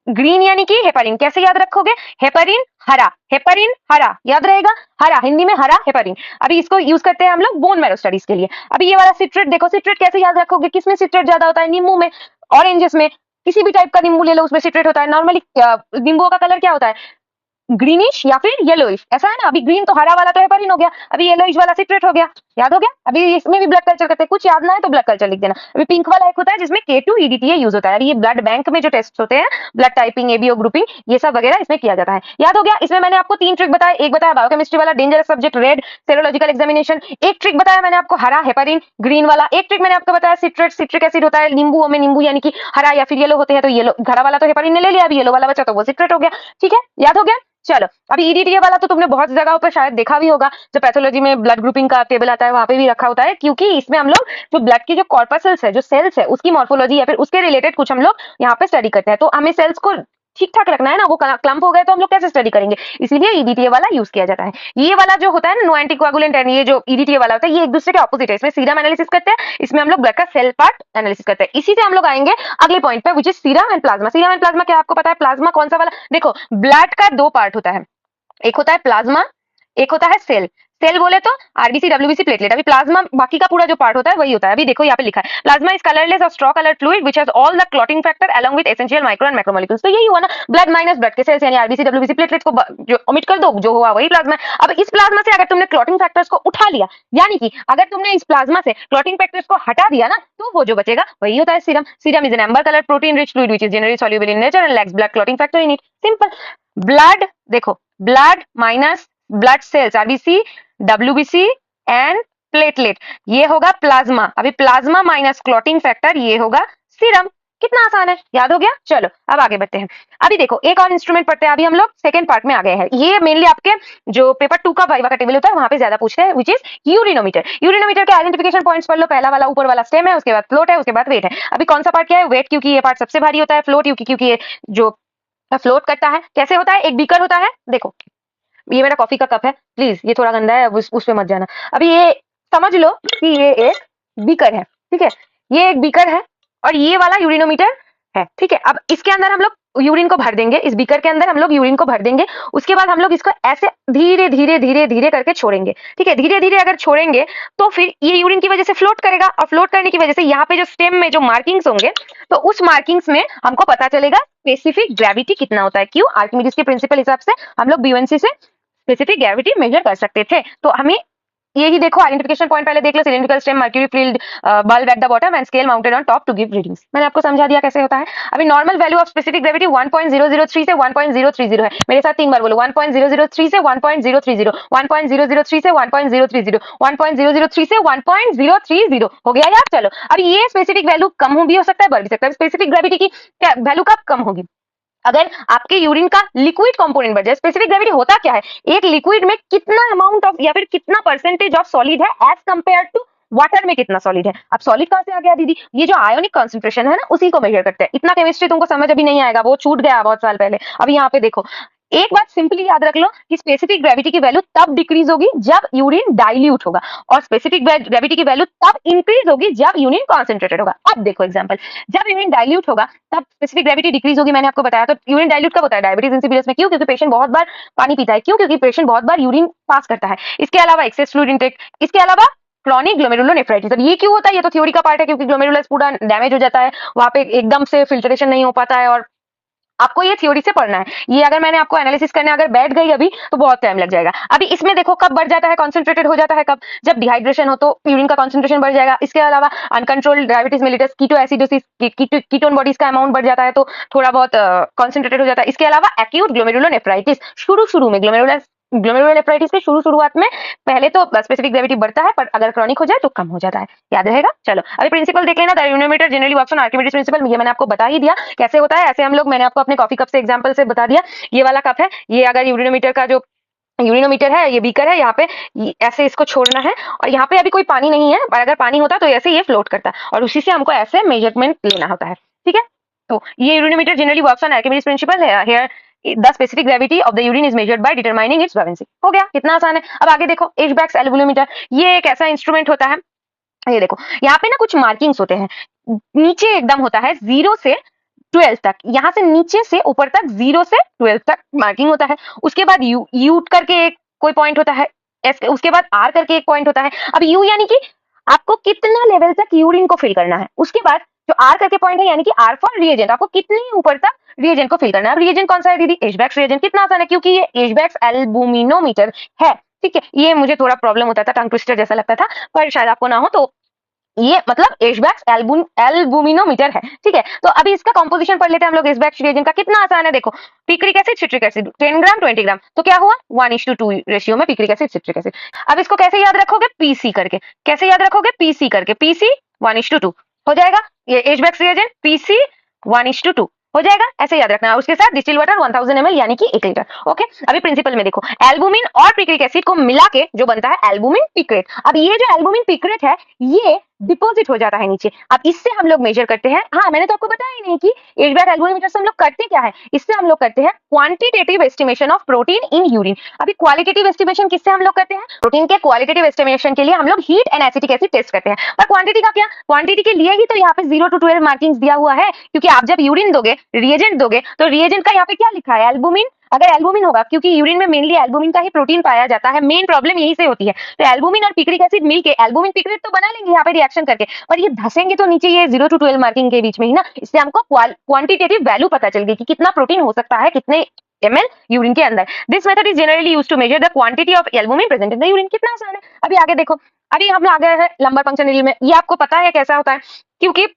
ग्रीन यानी कि हेपारिन, कैसे याद रखोगे, हेपारिन हरा याद रहेगा, हरा हिंदी में हरा हेपारिन। अभी इसको यूज करते हैं हम लोग बोन मैरो स्टडीज के लिए। अभी ये वाला सिट्रेट देखो, सिट्रेट कैसे याद रखोगे, किसमें सिट्रेट ज्यादा होता है, नींबू में, ऑरेंजेस में, किसी भी टाइप का नींबू ले लो उसमें सिट्रेट होता है। नॉर्मली नींबुओं का कलर क्या होता है, ग्रीनिश या फिर येलोइश, ऐसा है ना। अभी ग्रीन तो हरा वाला तो हेपारिन हो गया, अभी येलोइश वाला सिट्रेट हो गया, याद हो गया। अभी इसमें भी ब्लड कल्चर करते हैं, कुछ याद ना है तो ब्लड कल्चर लिख देना। अभी पिंक वाला एक होता है जिसमें K2 EDTA यूज होता है। अभी ये ब्लड बैंक में जो टेस्ट होते हैं, ब्लड टाइपिंग, एबीओ ग्रुपिंग, ये सब वगैरह इसमें किया जाता है, याद हो गया। इसमें मैंने आपको 3 ट्रिक बताया, एक बताया बायोकेमिस्ट्री वाला dangerous subject red serological examination, एक ट्रिक बताया मैंने आपको हरा हेपारिन ग्रीन वाला, एक ट्रिक मैंने आपको बताया सिट्रेट सिट्रिक एसिड होता है नींबू में, नींबू यानी कि हरा या फिर येलो होते हैं, तो येलो हरा वाला तो हेपारिन ने ले लिया, अभी येलो वाला बचा तो वो सिट्रेट हो गया, ठीक है, याद हो गया। चलो अभी ईडीटीए वाला तो तुमने बहुत जगहों पर शायद देखा भी होगा, जो पैथोलॉजी में ब्लड ग्रुपिंग का टेबल आता है वहां पे भी रखा होता है, क्योंकि इसमें हम लोग जो ब्लड की जो कॉर्पसल्स है, जो सेल्स है, उसकी मॉर्फोलॉजी या फिर उसके रिलेटेड कुछ हम लोग यहाँ पे स्टडी करते हैं। तो हमें सेल्स को ठीक ठाक रखना है ना, वो क्लम्प हो गए तो हम लोग कैसे स्टडी करेंगे, इसीलिए ईडीटीए वाला यूज किया जाता है। ये वाला जो होता है ना नो एंटीकोगुलेंट, ये जो ईडीटीए वाला होता है, ये एक दूसरे के ऑपोजिट है। इसमें सीरम एनालिसिस करते हैं, इसमें हम लोग ब्लड का सेल पार्ट एनालिसिस करते हैं। इसी से हम लोग आएंगे अगले पॉइंट पे, which is serum and plasma. Serum and plasma क्या आपको पता है? प्लाज्मा कौन सा वाला? देखो ब्लड का 2 पार्ट होता है, एक होता है प्लाज्मा, एक होता है सेल। सेल बोले तो आरबीसी डब्ल्यूबीसी प्लेटलेट, अभी प्लाज्मा बाकी का पूरा जो पार्ट होता है वही होता है। अभी देखो यहाँ पे लिखा है प्लाज्मा इज कलरलेस और straw coloured fluid which has all the clotting factor along with essential micro and macromolecules. तो यही हुआ ना, ब्लड माइनस ब्लड के सेल्स यानी आरबीसी डब्ल्यूबीसी प्लेटलेट्स को जो ओमिट कर दो, जो हुआ वही प्लाज्मा है। अब इस प्लाज्मा से अगर तुमने क्लॉटिंग फैक्टर्स को उठा लिया, यानी कि अगर तुमने इस प्लाज्मा से क्लॉटिंग फैक्टर्स को हटा दिया ना, तो वो जो बचेगा वही होता है serum. Serum is an amber coloured protein rich fluid which is generally soluble in nature and lacks blood clotting factor in it. Simple. Blood देखो, blood minus blood cells RBC WBC and platelet, ये होगा plasma. अभी plasma minus clotting factor, ये होगा serum. कितना आसान है, याद हो गया। चलो अब आगे बढ़ते हैं। अभी देखो एक और इंस्ट्रूमेंट पढ़ते हैं, अभी हम लोग सेकंड पार्ट में आ गए हैं। ये मेनली आपके जो पेपर 2 का वाइवा का टेबल होता है वहां पे ज्यादा पूछते हैं, विच इज यूरिनोमीटर। यूरिनोमीटर के आइडेंटिफिकेशन पॉइंट्स पढ़ लो। पहला वाला ऊपर वाला स्टेम है, उसके बाद फ्लोट है, उसके बाद वेट है। अभी कौन सा पार्ट क्या है? वेट, क्योंकि ये पार्ट सबसे भारी होता है। फ्लोट क्योंकि ये जो फ्लोट करता है। कैसे होता है? एक बीकर होता है, देखो ये मेरा कॉफी का कप है, प्लीज ये थोड़ा गंदा है, उस पे मत जाना। अभी ये समझ लो कि ये एक बीकर है, ठीक है, ये एक बीकर है और ये वाला यूरिनोमीटर है, ठीक है। अब इसके अंदर हम लोग यूरिन को भर देंगे, इस बीकर के अंदर हम लोग यूरिन को भर देंगे। उसके बाद हम लोग इसको ऐसे धीरे धीरे धीरे धीरे करके छोड़ेंगे, ठीक है। धीरे धीरे अगर छोड़ेंगे तो फिर ये यूरिन की वजह से फ्लोट करेगा, और फ्लोट करने की वजह से यहाँ पे जो स्टेम में जो मार्किंग्स होंगे, तो उस मार्किंग्स में हमको पता चलेगा स्पेसिफिक ग्रेविटी कितना होता है। क्यों? आर्किमिडीज के प्रिंसिपल हिसाब से हम लोग BUNC से स्पेसिफिक ग्रेविटी मेजर कर सकते थे। तो हमें यही देखो आइडेंटिफिकेशन पॉइंट पहले देख लो। Cylindrical stem, mercury field bulb at the bottom and scale mounted on top to give readings. मैंने आपको समझा दिया कैसे होता है। अभी normal value of specific gravity 1.003 से 1.030 है। मेरे साथ 3 बार बोलो, 1.003 से 1.030, 1.003 से 1.030, 1.003 से 1.030 हो गया यार। चलो अब ये स्पेसिफिक वैल्यू कम भी हो सकता है, बढ़ भी सकता है। स्पेसिफिक ग्रेविटी की वैल्यू कब कम होगी? अगर आपके यूरिन का लिक्विड कंपोनेंट बढ़ जाए। स्पेसिफिक ग्रेविटी होता क्या है? एक लिक्विड में कितना अमाउंट ऑफ या फिर कितना परसेंटेज ऑफ सॉलिड है एज कंपेयर टू वाटर में कितना सॉलिड है। अब सॉलिड कहां से आ गया दीदी? ये जो आयोनिक कॉन्सेंट्रेशन है ना, उसी को मेजर करते हैं। इतना केमिस्ट्री तुमको समझ अभी नहीं आएगा, वो छूट गया बहुत साल पहले। अभी यहाँ पे देखो, एक बात सिंपली याद रख लो कि स्पेसिफिक ग्रेविटी की वैल्यू तब डिक्रीज होगी जब यूरिन डाइल्यूट होगा, और स्पेसिफिक ग्रेविटी की वैल्यू तब इंक्रीज होगी जब यूरिन कॉन्सेंट्रेटेड होगा। अब देखो एग्जांपल, जब यूरिन डाइल्यूट होगा तब स्पेसिफिक ग्रेविटी डिक्रीज होगी, मैंने आपको बताया। तो यूरिन डाइल्यूट कब होता है? डायबिटीज इंसिपिडस में। क्यों? क्योंकि पेशेंट बहुत बार पानी पीता है। क्यों? क्योंकि पेशेंट बहुत बार यूरिन पास करता है। इसके अलावा एक्सेस फ्लूइड इंटेक, इसके अलावा क्रॉनिक ग्लोमेरुलोनेफ्राइटिस। अब ये क्यों होता है? ये तो थ्योरी का पार्ट है, क्योंकि ग्लोमेरुलस पूरा डैमेज हो जाता है, वहां पे एकदम से फिल्ट्रेशन नहीं हो पाता है, और आपको ये थ्योरी से पढ़ना है। ये अगर मैंने आपको एनालिसिस करने अगर बैठ गई अभी तो बहुत टाइम लग जाएगा। अभी इसमें देखो कब बढ़ जाता है, कॉन्सेंट्रेटेड हो जाता है कब? जब डिहाइड्रेशन हो तो यूरिन का कॉन्सेंट्रेशन बढ़ जाएगा। इसके अलावा uncontrolled diabetes mellitus, ketoacidosis, ketone bodies का अमाउंट बढ़ जाता है तो थोड़ा बहुत कॉन्सेंट्रेटेड हो जाता है। इसके अलावा एक्यूट ग्लोमेरुलोनेफ्राइटिस, शुरू में ग्लोमेरुलोनेफ्राइटिस के शुरुआत में पहले तो स्पेसिफिक ग्रेविटी बढ़ता है, पर अगर क्रॉनिक हो जाए तो कम हो जाता है। याद रहेगा। चलो अभी प्रिंसिपल देख लेना। The urinometer generally works on Archimedes principle. ये मैंने आपको बता ही दिया कैसे होता है। ऐसे हम लोग, मैंने आपको अपने कॉफी कप से एग्जांपल से बता दिया। ये वाला कप है, ये अगर यूरिनोमीटर का जो यूरिनोमीटर है, ये बीकर है, यहाँ पे ऐसे इसको छोड़ना है, और यहाँ पे अभी कोई पानी नहीं है, पर अगर पानी होता तो ऐसे ये फ्लोट करता, और उसी से हमको ऐसे मेजरमेंट लेना होता है, ठीक है। तो ये urinometer generally works on Archimedes principle है। Here the specific gravity of the urine is measured by determining its buoyancy. हो गया, कितना आसान है। अब आगे देखो, एशबैक्स एल्वुलोमीटर। ये एक ऐसा इंस्ट्रूमेंट होता है, ये देखो यहाँ पे ना कुछ मार्किंग्स होते हैं, नीचे एकदम होता है 0 से 12 तक, यहाँ से नीचे से ऊपर तक 0 से 12 तक मार्किंग होता है। उसके बाद यू करके एक कोई पॉइंट होता है, उसके बाद आर करके एक पॉइंट होता है। अब यू यानी कि आपको कितना लेवल तक यूरिन को फिल करना है। उसके बाद जो आर करके पॉइंट है यानी कि आर फॉर रिएजेंट, आपको कितनी ऊपर तक रिएजेंट को फिल करना है। अब रिएजेंट कौन सा है दीदी? एशबैक्स रिएजेंट। कितना आसान है क्योंकि ये एशबैक्स एल्बुमिनोमीटर है। ठीक है, ये मुझे थोड़ा प्रॉब्लम होता था, टंग ट्विस्टर जैसा लगता था, पर शायद आपको ना हो। तो ये मतलब एशबैक्स एल्बुमिनोमीटर है। ठीक है, तो अभी इसका कंपोजिशन पढ़ लेते हैं हम लोग। एशबैक्स रिएजेंट का कितना आसान है, देखो पिक्रिक एसिड सिट्रिक एसिड 10 ग्राम 20 ग्राम, तो क्या हुआ 1:2 रेशियो में पिक्रिक एसिड सिट्रिक एसिड। अब इसको कैसे याद रखोगे? पीसी करके। कैसे याद रखोगे? पीसी करके। पीसी 1:2 हो जाएगा। ये एशबैक्स रिएजेंट पीसी 1:2 हो जाएगा, ऐसे याद रखना है। उसके साथ डिस्टिल वाटर 1000 ml यानी कि 1 लीटर। ओके, अभी प्रिंसिपल में देखो, एल्बुमिन और पिक्रिक एसिड को मिला के जो बनता है एल्बुमिन पिक्रेट। अब ये जो एल्बुमिन पिक्रेट है ये डिपॉजिट हो जाता है नीचे। अब इससे हम लोग मेजर करते हैं। हाँ, मैंने तो आपको बताया ही नहीं कि एशबैक एल्बुमिनोमीटर से हम लोग करते क्या है। इससे हम लोग करते हैं quantitative estimation of protein in urine. अभी क्वालिटेटिव एस्टिमेशन किससे हम लोग करते हैं? प्रोटीन के क्वालिटेटिव एस्टिमेशन के लिए हम लोग heat and acetic acid test करते हैं। पर क्वांटिटी का क्या? क्वांटिटी के लिए ही तो यहाँ पे 0 to 12 मार्किंग्स दिया हुआ है, क्योंकि आप जब यूरिन दोगे, रिएजेंट दोगे, तो रिएजेंट का यहाँ पे क्या लिखा है? एल्बुमिन। अगर एल्बुमिन होगा, क्योंकि यूरिन में मेनली एल्बुमिन का ही प्रोटीन पाया जाता है, मेन प्रॉब्लम यही से होती है। तो एल्बुमिन और पिक्रिक एसिड मिलके एल्बुमिन पिक्रेट तो बना लेंगे यहाँ पे रिएक्शन करके, पर ये धसेंगे तो नीचे ये 0 to 12 मार्किंग के बीच में ही ना। इससे हमको क्वांटिटेटिव वैल्यू पता चल गई कि कितना प्रोटीन हो सकता है कितने ml यूरिन के अंदर। This method is generally used to measure the quantity of albumin present in the urine. कितना आसान है। अभी आगे देखो, अभी हम आ गए हैं लंबर पंक्चर नीडल में। ये आपको पता है कैसा होता है, क्योंकि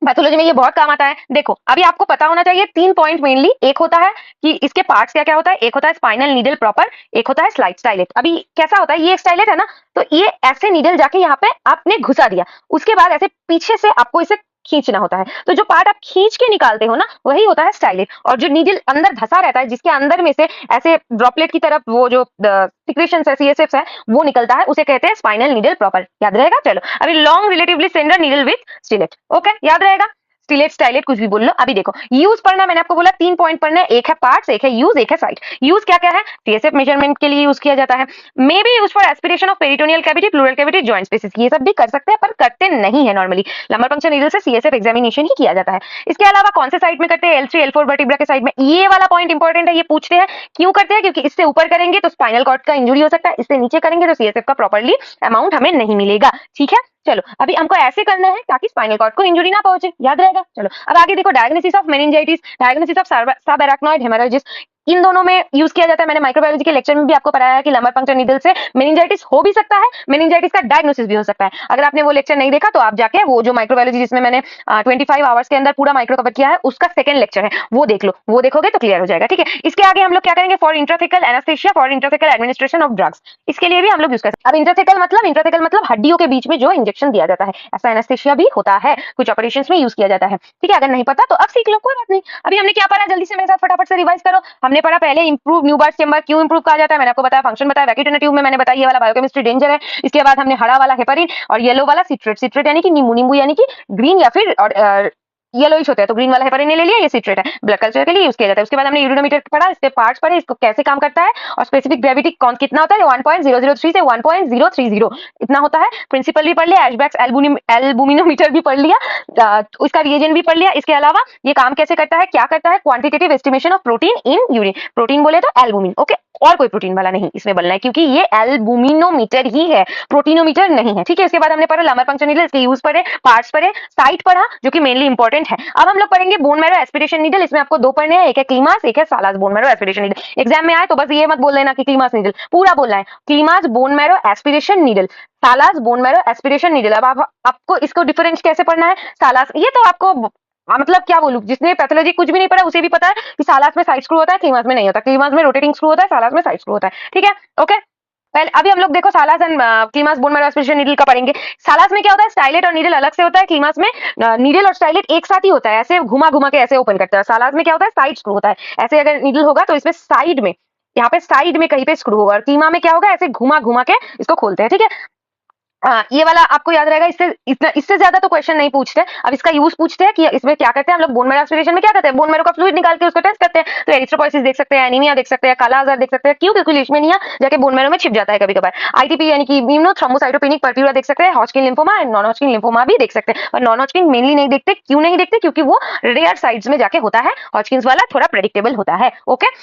पैथोलॉजी में ये बहुत काम आता है। देखो, अभी आपको पता होना चाहिए 3 पॉइंट मेनली। एक होता है कि इसके पार्ट्स क्या क्या होता है। एक होता है स्पाइनल नीडल प्रॉपर, एक होता है स्लाइड स्टाइलेट। अभी कैसा होता है, ये स्टाइलेट है ना, तो ये ऐसे नीडल जाके यहाँ पे आपने घुसा दिया, उसके बाद ऐसे पीछे से आपको इसे खींचना होता है। तो जो पार्ट आप खींच के निकालते हो ना, वही होता है स्टाइलेट। और जो नीडल अंदर धसा रहता है, जिसके अंदर में से ऐसे ड्रॉपलेट की तरफ वो जो सिक्रेशंस है, सीएसएफ है, वो निकलता है, उसे कहते हैं स्पाइनल नीडल प्रॉपर। याद रहेगा। चलो, अभी long relatively slender needle with stellate. Okay, याद रहेगा। स्टिलेट स्टाइलेट कुछ भी बोल लो। अभी देखो, यूज पढ़ना, मैंने आपको बोला 3 पॉइंट पढ़ना है। एक है पार्ट्स, एक है यूज, एक है साइट। यूज क्या क्या है? टीएसएफ मेजरमेंट के लिए यूज किया जाता है। May be use for aspiration of peritoneal cavity, pleural cavity, joint spaces. ये सब भी कर सकते हैं, पर करते नहीं है नॉर्मली। लंबर पंक्चर नीडल से सीएसएफ एग्जामिनेशन ही किया जाता है। इसके अलावा कौन से साइड में करते हैं? L3 L4 वर्टिब्रा के साइड में। ये वाला पॉइंट इंपॉर्टेंट है, ये पूछते हैं क्यों करते हैं, क्योंकि इससे ऊपर करेंगे तो स्पाइनल कॉर्ड का इंजुरी हो सकता है, इससे नीचे करेंगे तो सीएसएफ का प्रॉपर्ली अमाउंट हमें नहीं मिलेगा। ठीक है, चलो, अभी हमको ऐसे करना है ताकि स्पाइनल कॉर्ड को इंजुरी ना पहुंचे। याद रहेगा। चलो, अब आगे देखो, diagnosis of meningitis, diagnosis of सब अराक्नोइड हेमोरेजिस, इन दोनों में यूज किया जाता है। मैंने माइक्रोबायोलॉजी के लेक्चर में भी आपको पढ़ाया है कि लंबर पंक्चर नीडल से मेनिंजाइटिस हो भी सकता है, मेनिंजाइटिस का डायग्नोसिस भी हो सकता है। अगर आपने वो लेक्चर नहीं देखा तो आप जाके वो जो माइक्रोबायोलॉजी जिसमें मैंने 25 आवर्स के अंदर पूरा माइक्रो कवर किया है, उसका सेकंड लेक्चर है, वो देख लो। वो देखोगे तो क्लियर हो जाएगा। ठीक है, इसके आगे हम लोग क्या करेंगे? For intrathecal anaesthesia, for intrathecal administration of drugs, इसके लिए भी हम लोग यूज कर सकते हैं। अब इंट्राथेकल मतलब हड्डियों के बीच में जो इंजेक्शन दिया जाता है, ऐसा एनेस्थेसिया भी होता है, कुछ ऑपरेशंस में यूज किया जाता है। ठीक है, अगर नहीं पता तो अब सीख लो, कोई बात नहीं। अभी हमने क्या पढ़ा, जल्दी से मेरे साथ फटाफट से रिवाइज करो। हमने पढ़ा पहले इंप्रूव न्यूबार्ट चेंबर। क्यों इंप्रूव कहा जाता है? मैंने आपको बताया, फंक्शन बताया, वैक्यूम ट्यूब में मैंने बताया ये वाला बायोकेमिस्ट्री डेंजर है। इसके बाद हमने हरा वाला हेपरिन और येलो वाला सिट्रेट। सिट्रेट यानी कि नींबू, नींबू यानी कि ग्रीन या फिर येलोइश होता है, तो ग्रीन वाला हेपरिन ने ले लिया, ये सिट्रेट है, ब्लड कल्चर के लिए यूज किया जाता है। उसके बाद हमने यूरिनोमीटर पढ़ा, इसके पार्ट्स पढ़े, इसको कैसे काम करता है, और स्पेसिफिक ग्रेविटी कौन कितना होता है, 1.003 से 1.030 इतना होता है। प्रिंसिपल भी पढ़ लिया, एशबैक्स एल्बुमिनोमीटर भी पढ़ लिया, उसका रिएजेंट भी पढ़ लिया। इसके अलावा ये काम कैसे करता है, क्या करता है, quantitative estimation of protein in urine. Protein बोले तो एल्बुमिन, ओके, और कोई प्रोटीन वाला नहीं इसमें बोलना है, क्योंकि ये एल्बुमिनोमीटर ही है, प्रोटीनोमीटर नहीं है। ठीक है, इसके बाद हमने पढ़ा लंबर पंक्चर नीडल, इसके यूज पढ़े, पार्ट्स पढ़े, साइट पढ़ा जो कि मेनली इंपॉर्टेंट है। अब हम लोग पढ़ेंगे बोन मैरो एस्पिरेशन नीडल। इसमें आपको 2 पढ़ने हैं, एक है क्लीमास, एक है Salah's bone marrow aspiration needle. Exam में आए तो बस ये मत बोल लेना कि क्लीमास नीडल, पूरा बोलना है, Klima's bone marrow aspiration needle, Salah's bone marrow aspiration needle. अब आपको इसको डिफरेंस कैसे पढ़ना है, सालास, ये तो आपको मतलब क्या बोलूं, जिसने पैथोलॉजी कुछ भी नहीं पढ़ा उसे भी पता है कि सालास में साइड स्क्रू होता है, क्लीमास में नहीं होता। क्लीमास में रोटेटिंग स्क्रू होता है, सालास में साइड स्क्रू होता है। ठीक है, ओके। पहले अभी हम लोग देखो Salah's and Klima's bone marrow aspiration needle का पढ़ेंगे। सालास में क्या होता है, स्टाइलेट और नीडल अलग से होता है। क्लीमास में नीडल और स्टाइलेट एक साथ ही होता है, ऐसे घुमा घुमा के ऐसे ओपन करता है। सालास में क्या होता है, साइड स्क्रू होता है, ऐसे अगर नीडल होगा तो इसमें साइड में, यहाँ पे साइड में कहीं पे स्क्रू होगा। और क्लीमा में क्या होगा, ऐसे घुमा घुमा के इसको खोलते हैं। ठीक है, ये वाला आपको याद रहेगा। इससे ज्यादा तो क्वेश्चन नहीं पूछते। अब इसका यूज पूछते हैं कि इसमें क्या करते हैं हम लोग, बोन मैरो एस्पिरेशन में क्या करते हैं, बोन मैरो का फ्लूइड निकाल के उसको टेस्ट करते हैं। तो एरिथ्रोपोइसिस देख सकते हैं, एनीमिया देख सकते हैं, काला आजार देख सकते हैं। क्यों, क्योंकि लीशमैनिया जाके बोन मैरो में छिप जाता है कभी कभार। आईटीपी यानी कि इम्यूनोथ्रोम्बोसाइटोपेनिक पर्प्यूरा देख सकते हैं, Hodgkin lymphoma and non Hodgkin lymphoma भी देख सकते हैं। और नॉन हॉजकिन मेनली नहीं देखते, क्यों नहीं देखते, क्योंकि वो रेयर साइड्स में जाके होता है, हॉजकिन वाला थोड़ा प्रेडिक्टेबल होता है। ओके,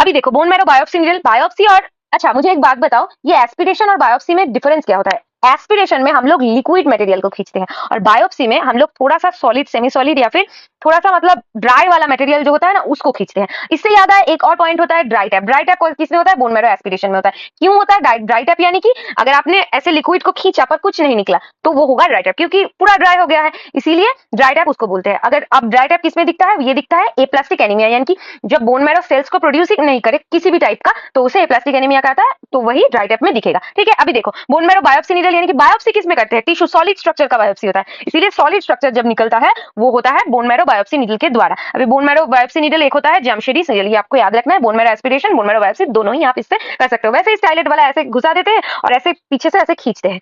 अभी देखो bone marrow biopsy needle, biopsy और अच्छा मुझे एक बात बताओ, ये एस्पिरेशन और बायोप्सी में डिफरेंस क्या होता है? एस्पिरेशन में हम लोग लिक्विड मटेरियल को खींचते हैं और बायोप्सी में हम लोग थोड़ा सा सॉलिड, सेमी सॉलिड या फिर थोड़ा सा मतलब ड्राई वाला मटेरियल जो होता है ना उसको खींचते हैं। इससे याद आया एक और पॉइंट होता है ड्राई टैप। ड्राई टैप किसमें होता है? बोन मैरो एस्पिरेशन में होता है। क्यों होता है ड्राई टैप? यानी कि अगर आपने ऐसे लिक्विड को खींचा पर कुछ नहीं निकला तो वो होगा ड्राई टैप, क्योंकि पूरा ड्राई हो गया है, इसीलिए ड्राई टैप उसको बोलते हैं। अगर अब ड्राई टैप किसमें दिखता है? ये दिखता है एप्लास्टिक एनीमिया, यानी कि जब बोन मैरो सेल्स को प्रोड्यूस नहीं करे किसी भी टाइप का तो उसे एप्लास्टिक एनीमिया कहता है, तो वही ड्राई टैप में दिखेगा। ठीक है, अभी देखो बोन मैरो बायोप्सी नीडल, यानी कि बायोप्सी किसमें करते हैं? टिश्यू सॉलिड स्ट्रक्चर का बायोप्सी होता है, इसीलिए सॉलिड स्ट्रक्चर जब निकलता है वो होता है बोन मैरो बायोप्सी नीडल के द्वारा। अभी बोन मैरो बायोप्सी नीडल एक होता है जमशेडी नीडल, ये आपको याद रखना है। Bone marrow aspiration, bone marrow biopsy दोनों ही आप इससे कर सकते हो। वैसे स्टाइलेट वाला ऐसे घुसा देते हैं और ऐसे पीछे से ऐसे खींचते हैं,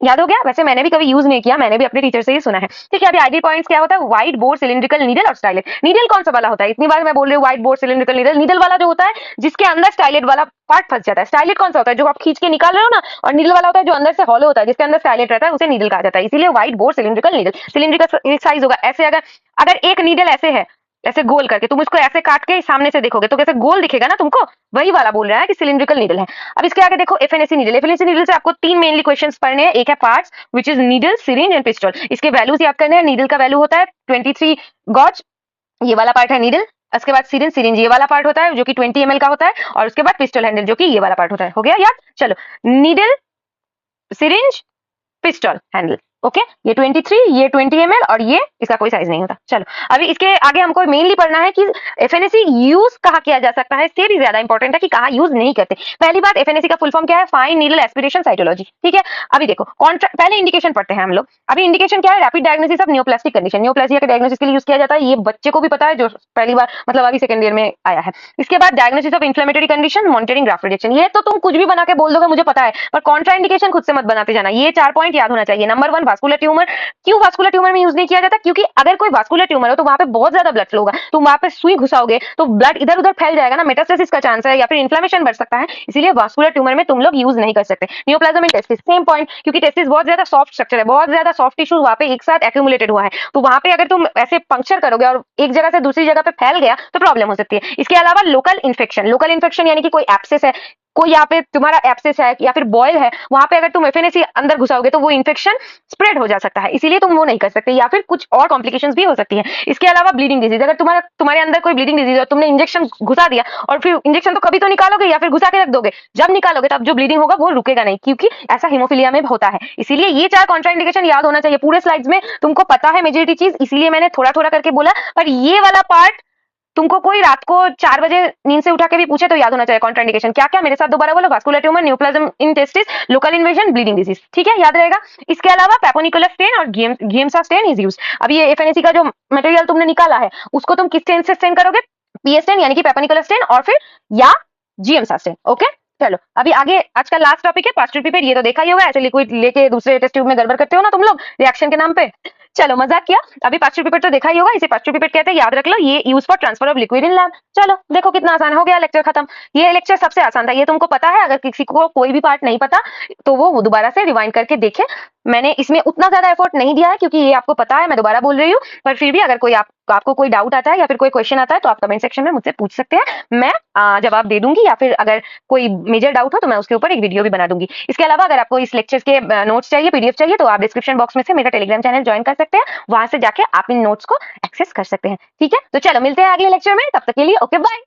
याद हो गया? वैसे मैंने भी कभी यूज नहीं किया, मैंने भी अपने टीचर से ही सुना है। ठीक है, अभी आईडी पॉइंट्स क्या होता है? वाइड बोर सिलिंड्रिकल नीडल और स्टाइलेट। नीडल कौन सा वाला होता है? इतनी बार मैं बोल रही हूँ wide bore cylindrical needle. Needle वाला जो होता है जिसके अंदर स्टाइलेट वाला पार्ट फंस जाता है। स्टाइलेट कौन सा होता है? जो आप खींच के निकाल रहे हो ना, और नीडल वाला होता है जो अंदर से हॉलो होता है, जिसके अंदर स्टाइलेट रहता है, उसे नीडल कहा जाता है। इसीलिए wide bore cylindrical needle. Cylindrical size होगा ऐसे, अगर अगर एक नीडल ऐसे है, ऐसे गोल करके तुम इसको ऐसे काट के सामने से देखोगे तो कैसे गोल दिखेगा ना तुमको, वही वाला बोल रहा है कि सिलिंड्रिकल नीडल है। अब इसके आगे देखो एफएनएसी नीडल। एफएनएसी नीडल से आपको तीन मेनली क्वेश्चंस पढ़ने हैं। एक है parts which is needle, syringe and pistol. इसके वैल्यूज याद करने हैं। नीडल का वैल्यू होता है 23 गॉज, ये वाला पार्ट है नीडल। उसके बाद सिरिंज, सिरिंज ये वाला पार्ट होता है जो कि 20 ml का होता है, और उसके बाद पिस्टल हैंडल जो कि ये वाला पार्ट होता है। हो गया याद? चलो, needle, syringe, pistol handle, okay. ये 23, ये 20 ml और ये इसका कोई साइज नहीं होता। चलो, अभी इसके आगे हमको मेनली पढ़ना है कि एफएनएसी यूज कहाँ किया जा सकता है, इससे भी ज्यादा इंपॉर्टेंट है कि कहाँ यूज नहीं करते। पहली बात, एफएनएसी का फुल फॉर्म क्या है? Fine needle aspiration cytology. ठीक है, अभी देखो पहले इंडिकेशन पढ़ते हैं हम लोग। अभी इंडिकेशन क्या है? Rapid diagnosis of neoplastic condition. Neoplasia के डायग्नोसिस के लिए यूज किया जाता है, ये बच्चे को भी पता है जो पहली बार मतलब अभी सेकंड ईयर में आया है। इसके बाद diagnosis of inflammatory condition, monitoring graft rejection. ये तो तुम कुछ भी बना के बोल दोगे, मुझे पता है, पर कॉन्ट्रा इंडिकेशन खुद से मत बनाते जाना। ये 4 पॉइंट याद होना चाहिए। Number 1, vascular tumour. क्यों वास्कुलर ट्यूमर में यूज नहीं किया जाता? क्योंकि अगर कोई वास्कुलर ट्यूमर हो तो वहां पे बहुत ज्यादा ब्लड फ्लो होगा, तुम वहां पे सुई घुसाओगे तो ब्लड इधर उधर फैल जाएगा ना, मेटास्टेसिस का चांस है या फिर इन्फ्लेमेशन बढ़ सकता है, इसीलिए वास्कुलर ट्यूमर में तुम लोग यूज नहीं कर सकते। Neoplasm in testis, same point, क्योंकि टेस्टिस बहुत ज्यादा सॉफ्ट स्ट्रक्चर है, बहुत ज्यादा सॉफ्ट टिश्यू वहां पे एक साथ एक्यूमुलेटेड हुआ है, तो वहां पे अगर तुम ऐसे पंक्चर करोगे और एक जगह से दूसरी जगह पे फैल गया तो प्रॉब्लम हो सकती है। इसके अलावा लोकल इन्फेक्शन, लोकल इन्फेक्शन यानी कि कोई एब्सेस है, कोई यहाँ पे तुम्हारा एब्सेस है या फिर बॉयल है, वहां पे अगर तुम एफएनएसी अंदर घुसाओगे तो वो इन्फेक्शन स्प्रेड हो जा सकता है, इसीलिए तुम वो नहीं कर सकते, या फिर कुछ और कॉम्प्लिकेशंस भी हो सकती है। इसके अलावा ब्लीडिंग डिजीज, अगर तुम्हारे अंदर कोई ब्लीडिंग डिजीज है, तुमने इंजेक्शन घुसा दिया और फिर इंजेक्शन तो कभी तो निकालोगे या फिर घुसा के रख दोगे, जब निकालोगे तब जो ब्लीडिंग होगा वो रुकेगा नहीं, क्योंकि ऐसा हीमोफिलिया में होता है। इसीलिए ये 4 कॉन्ट्राइंडिकेशन याद होना चाहिए। पूरे स्लाइड्स में तुमको पता है मेजॉरिटी चीज, इसीलिए मैंने थोड़ा थोड़ा करके बोला, पर ये वाला पार्ट तुमको कोई रात को 4 बजे नींद से उठा के भी पूछे तो याद होना चाहिए। कॉन्ट्राइंडिकेशन क्या क्या, मेरे साथ दोबारा बोलो। Vascular tumour, neoplasm in testis, local invasion, bleeding disease. ठीक है, याद रहेगा। इसके अलावा पेपोनिकुलर स्टेन और गियम्सा स्टेन इज यूज्ड। अभी ये एफएनएसी का जो मटेरियल तुमने निकाला है उसको तुम किस स्टेन से स्टेन करोगे? पीएस स्टेन यानी कि पेपोनिकुलर स्टेन, और फिर या गियम्सा स्टेन, ओके। चलो, अभी आगे आज का लास्ट टॉपिक है पास्चर पिपेट। ये तो देखा ही होगा, ऐसे लिक्विड लेके दूसरे टेस्ट ट्यूब में गड़बड़ करते हो ना तुम लोग रिएक्शन के नाम पे। चलो, मजाक किया। अभी पास्चर पिपेट तो देखा ही होगा, इसे पास्चर पिपेट कहते हैं, याद रख लो। ये use for transfer of liquid in lab. चलो देखो कितना आसान हो गया, लेक्चर खत्म। ये लेक्चर सबसे आसान था, ये तुमको पता है। अगर किसी को कोई भी पार्ट नहीं पता तो वो दोबारा से रिवाइंड करके देखे। मैंने इसमें उतना ज्यादा एफर्ट नहीं दिया है क्योंकि ये आपको पता है, मैं दोबारा बोल रही हूँ, पर फिर भी अगर कोई आपको कोई डाउट आता है या फिर कोई क्वेश्चन आता है तो आप कमेंट सेक्शन में मुझसे पूछ सकते हैं, मैं जवाब दे दूंगी, या फिर अगर कोई मेजर डाउट हो तो मैं उसके ऊपर एक वीडियो भी बना दूंगी। इसके अलावा अगर आपको इस लेक्चर के नोट्स चाहिए, पीडीएफ चाहिए, तो आप डिस्क्रिप्शन बॉक्स में से मेरा टेलीग्राम चैनल ज्वाइन कर सकते हैं, वहां से जाके आप इन नोट्स को एक्सेस कर सकते हैं। ठीक है, तो चलो मिलते हैं अगले लेक्चर में, तब तक के लिए ओके बाय।